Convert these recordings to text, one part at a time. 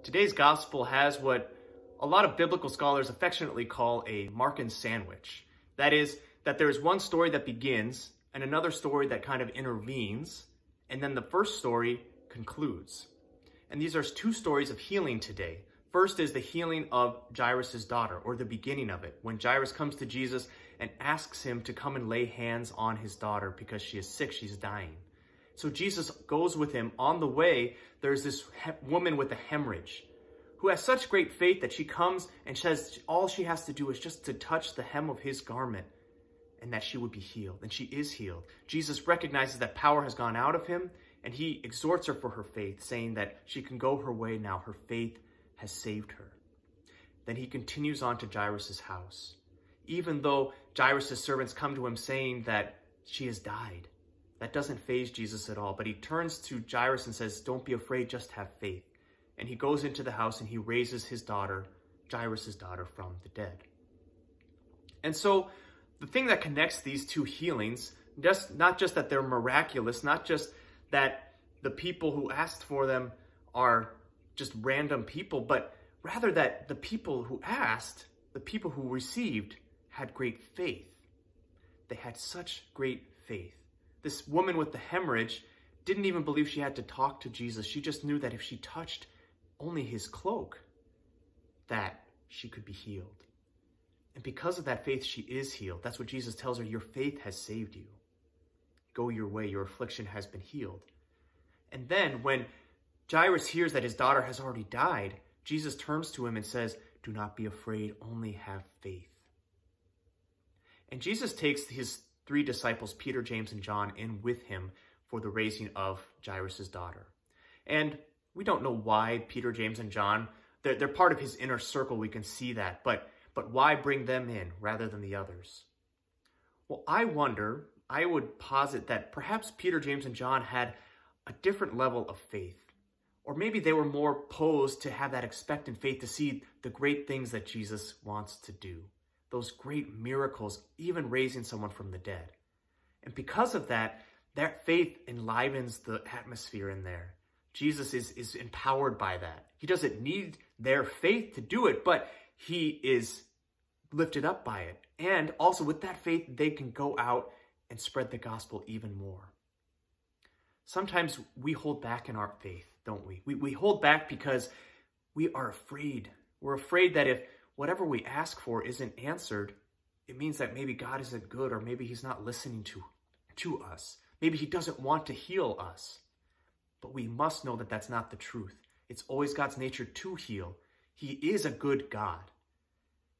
Today's gospel has what a lot of biblical scholars affectionately call a Markan sandwich. That is, that there's one story that begins and another story that kind of intervenes, and then the first story concludes. And these are two stories of healing today. First is the healing of Jairus' daughter, or the beginning of it, when Jairus comes to Jesus and asks him to come and lay hands on his daughter because she is sick, she's dying. So Jesus goes with him. On the way, there's this woman with a hemorrhage who has such great faith that she comes and says all she has to do is just to touch the hem of his garment and that she would be healed. And she is healed. Jesus recognizes that power has gone out of him, and he exhorts her for her faith, saying that she can go her way now. Her faith has saved her. Then he continues on to Jairus' house. Even though Jairus' servants come to him saying that she has died, that doesn't faze Jesus at all. But he turns to Jairus and says, "Don't be afraid, just have faith." And he goes into the house and he raises his daughter, Jairus' daughter, from the dead. And so the thing that connects these two healings, not just that they're miraculous, not just that the people who asked for them are just random people, but rather that the people who asked, the people who received, had great faith. They had such great faith. This woman with the hemorrhage didn't even believe she had to talk to Jesus. She just knew that if she touched only his cloak, that she could be healed. And because of that faith, she is healed. That's what Jesus tells her. Your faith has saved you. Go your way. Your affliction has been healed. And then when Jairus hears that his daughter has already died, Jesus turns to him and says, "Do not be afraid, only have faith." And Jesus takes his three disciples, Peter, James, and John, in with him for the raising of Jairus' daughter. And we don't know why Peter, James, and John, they're part of his inner circle, we can see that, but why bring them in rather than the others? Well, I would posit that perhaps Peter, James, and John had a different level of faith. Or maybe they were more posed to have that expectant faith to see the great things that Jesus wants to do. Those great miracles, even raising someone from the dead. And because of that, that faith enlivens the atmosphere in there. Jesus is empowered by that. He doesn't need their faith to do it, but he is lifted up by it. And also with that faith, they can go out and spread the gospel even more. Sometimes we hold back in our faith, don't we? We hold back because we are afraid. We're afraid that if whatever we ask for isn't answered, it means that maybe God isn't good, or maybe he's not listening to us. Maybe he doesn't want to heal us. But we must know that that's not the truth. It's always God's nature to heal. He is a good God.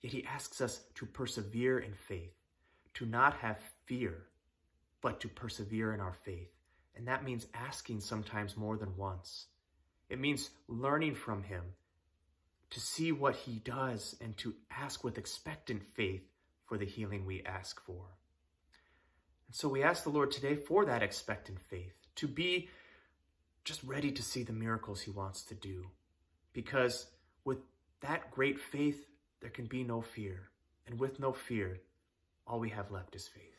Yet he asks us to persevere in faith, to not have fear, but to persevere in our faith. And that means asking sometimes more than once. It means learning from him, to see what he does and to ask with expectant faith for the healing we ask for. And so we ask the Lord today for that expectant faith, to be just ready to see the miracles he wants to do. Because with that great faith, there can be no fear. And with no fear, all we have left is faith.